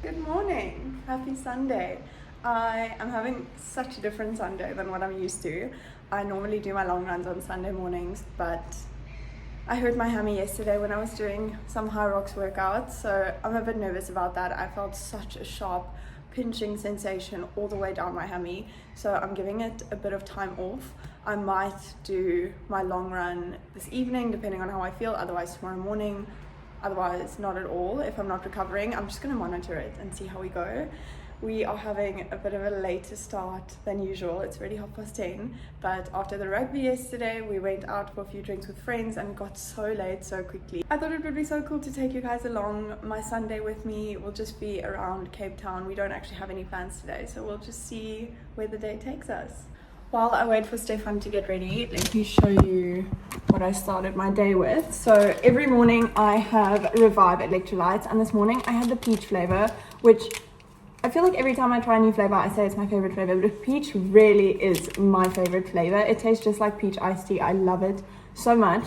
Good morning, happy Sunday. I am having such a different Sunday than what I'm used to. I normally do my long runs on Sunday mornings, but I hurt my hammy yesterday when I was doing some high rocks workouts, so I'm a bit nervous about that. I felt such a sharp pinching sensation all the way down my hammy, so I'm giving it a bit of time off. I might do my long run this evening depending on how I feel, otherwise tomorrow morning, otherwise not at all. If I'm not recovering, I'm just going to monitor it and see how we go. We are having a bit of a later start than usual. It's already 10:30, but after the rugby yesterday, we went out for a few drinks with friends and got so late so quickly. I thought it would be so cool to take you guys along. My Sunday with me will just be around Cape Town. We don't actually have any plans today, so we'll just see where the day takes us. While I wait for Stefan to get ready, let me show you what I started my day with. So every morning I have Revive electrolytes, and this morning I had the peach flavor, which I feel like every time I try a new flavor, I say it's my favorite flavor, but peach really is my favorite flavor. It tastes just like peach iced tea. I love it so much.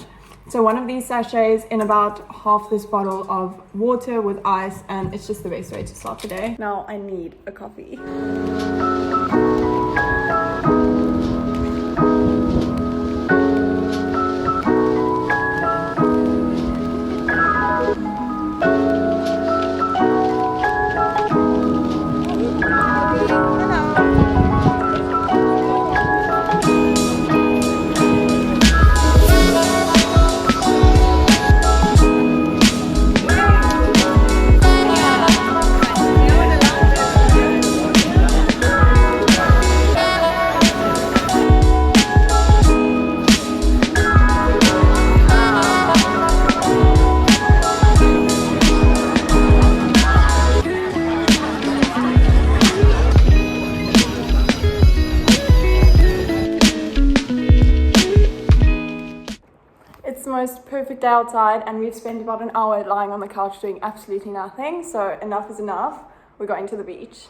So one of these sachets in about half this bottle of water with ice, and it's just the best way to start the day. Now I need a coffee. It's the most perfect day outside, and we've spent about an hour lying on the couch doing absolutely nothing, so enough is enough. We're going to the beach.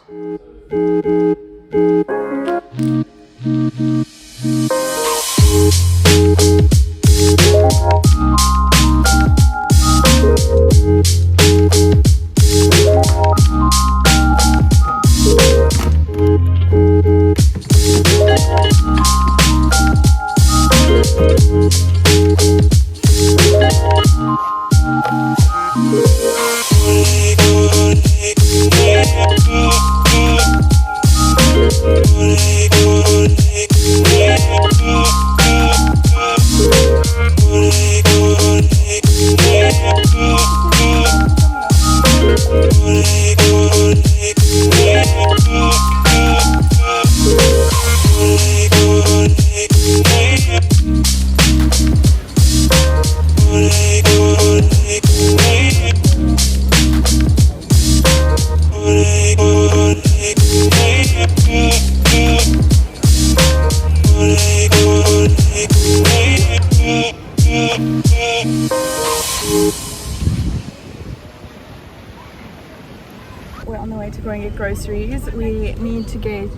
We're on the way to go and get groceries. We need to get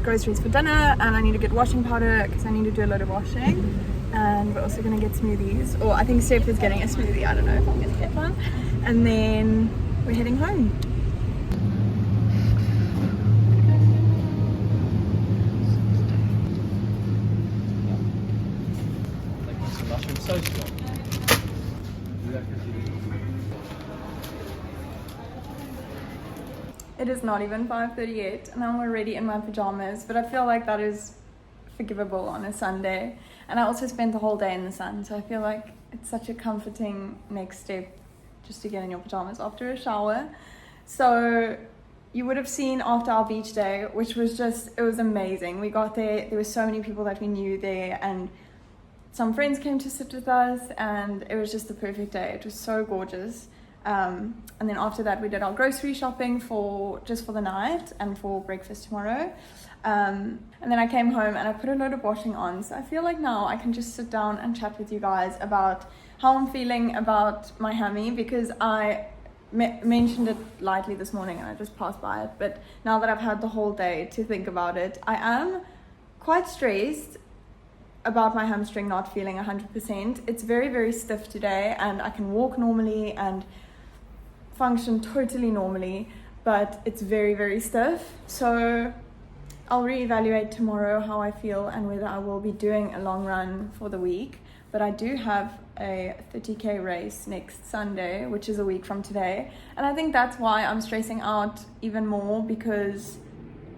groceries for dinner, and I need to get washing powder because I need to do a lot of washing. And we're also going to get smoothies, or I think Steph is getting a smoothie. I don't know if I'm going to get one. And then we're heading home. It is not even 5:30 yet, and I'm already in my pajamas, but I feel like that is forgivable on a Sunday. And I also spent the whole day in the sun, so I feel like it's such a comforting next step just to get in your pajamas after a shower. So you would have seen after our beach day, which was it was amazing. We got there were so many people that we knew there, and some friends came to sit with us, and it was just the perfect day. It was so gorgeous. And then after that we did our grocery shopping for the night and for breakfast tomorrow. And then I came home and I put a load of washing on, so I feel like now I can just sit down and chat with you guys about how I'm feeling about my hammy, because I mentioned it lightly this morning and I just passed by it, but now that I've had the whole day to think about it, I am quite stressed about my hamstring not feeling 100%. It's very, very stiff today, and I can walk normally and function totally normally, but it's very, very stiff. So I'll reevaluate tomorrow how I feel and whether I will be doing a long run for the week. But I do have a 30k race next Sunday, which is a week from today. And I think that's why I'm stressing out even more, because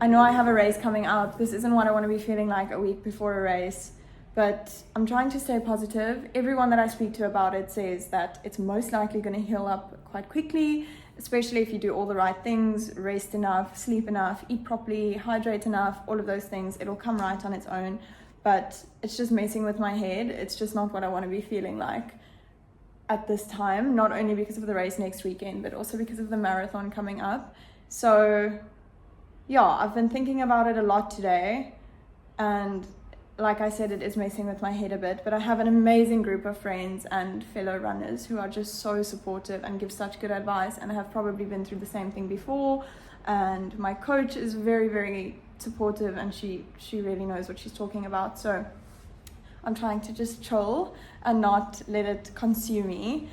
I know I have a race coming up. This isn't what I want to be feeling like a week before a race, but I'm trying to stay positive. Everyone that I speak to about it says that it's most likely going to heal up quite quickly, especially if you do all the right things, rest enough, sleep enough, eat properly, hydrate enough, all of those things. It'll come right on its own. But it's just messing with my head. It's just not what I want to be feeling like at this time, not only because of the race next weekend, but also because of the marathon coming up. So yeah, I've been thinking about it a lot today, and like I said, it is messing with my head a bit, but I have an amazing group of friends and fellow runners who are just so supportive and give such good advice, and have probably been through the same thing before. And my coach is very, very supportive, and she really knows what she's talking about. So I'm trying to just chill and not let it consume me.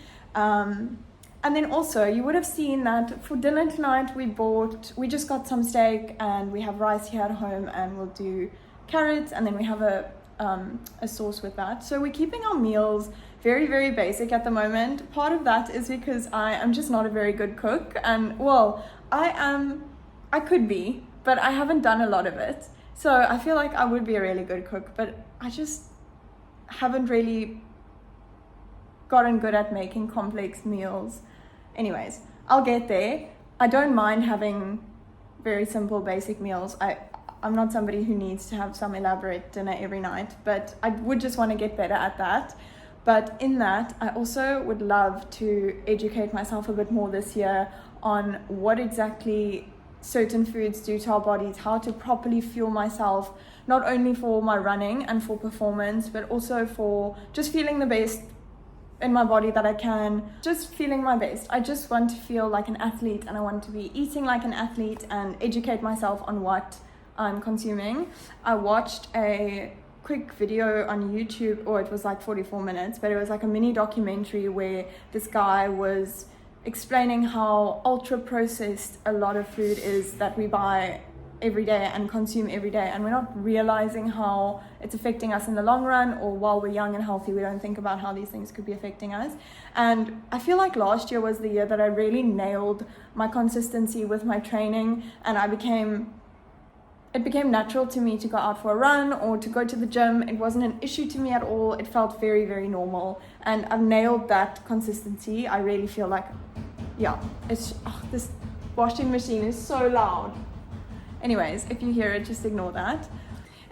And then also, you would have seen that for dinner tonight we just got some steak, and we have rice here at home, and we'll do carrots, and then we have a sauce with that. So we're keeping our meals very, very basic at the moment. Part of that is because I am just not a very good cook, and well, I could be, but I haven't done a lot of it. So I feel like I would be a really good cook, but I just haven't really gotten good at making complex meals. Anyways, I'll get there. I don't mind having very simple, basic meals. I'm not somebody who needs to have some elaborate dinner every night, but I would just want to get better at that. But in that, I also would love to educate myself a bit more this year on what exactly certain foods do to our bodies, how to properly fuel myself, not only for my running and for performance, but also for just feeling the best in my body that I can, just feeling my best. I just want to feel like an athlete, and I want to be eating like an athlete and educate myself on what I'm consuming. I watched a quick video on YouTube, or it was like 44 minutes, but it was like a mini documentary where this guy was explaining how ultra processed a lot of food is that we buy every day and consume every day, and we're not realizing how it's affecting us in the long run, or while we're young and healthy we don't think about how these things could be affecting us. And I feel like last year was the year that I really nailed my consistency with my training, and it became natural to me to go out for a run or to go to the gym. It wasn't an issue to me at all. It felt very, very normal, and I've nailed that consistency. I really feel like, yeah, this washing machine is so loud. Anyways, if you hear it, just ignore that.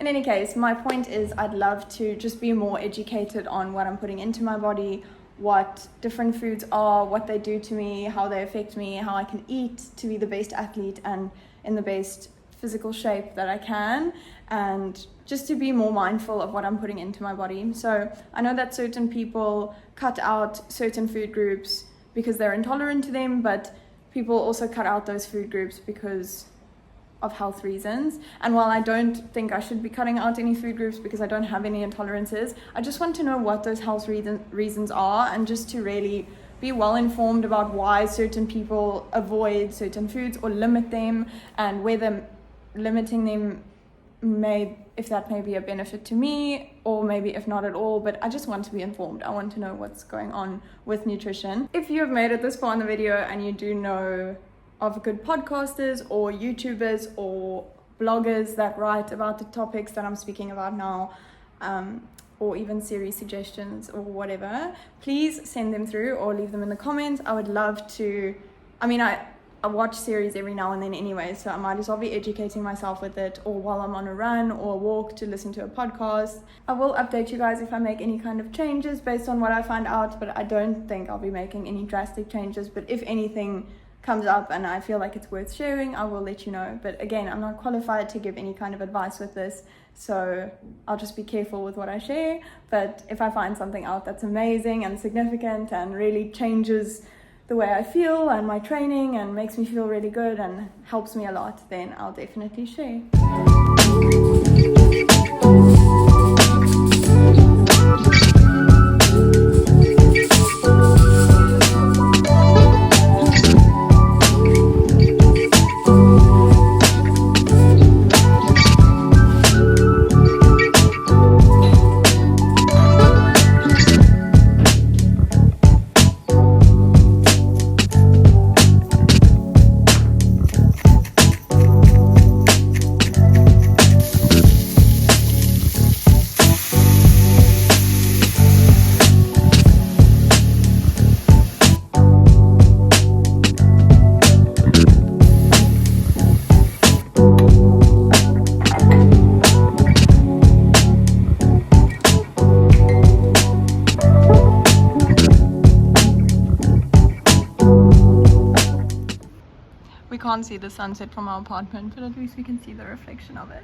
In any case, my point is I'd love to just be more educated on what I'm putting into my body, what different foods are, what they do to me, how they affect me, how I can eat to be the best athlete and in the best physical shape that I can, and just to be more mindful of what I'm putting into my body. So I know that certain people cut out certain food groups because they're intolerant to them, but people also cut out those food groups because of health reasons. And while I don't think I should be cutting out any food groups because I don't have any intolerances, I just want to know what those health reasons are, and just to really be well informed about why certain people avoid certain foods or limit them, and whether limiting them if that may be a benefit to me, or maybe if not at all. But I just want to be informed. I want to know what's going on with nutrition. If you have made it this far in the video and you do know of good podcasters or YouTubers or bloggers that write about the topics that I'm speaking about now, or even series suggestions or whatever, please send them through or leave them in the comments. I would love to, I watch series every now and then anyway, so I might as well be educating myself with it, or while I'm on a run or a walk to listen to a podcast. I will update you guys if I make any kind of changes based on what I find out, but I don't think I'll be making any drastic changes. But if anything comes up and I feel like it's worth sharing, I will let you know. But again, I'm not qualified to give any kind of advice with this, so I'll just be careful with what I share. But if I find something out that's amazing and significant and really changes the way I feel and my training and makes me feel really good and helps me a lot, then I'll definitely share. can't see the sunset from our apartment, but at least we can see the reflection of it.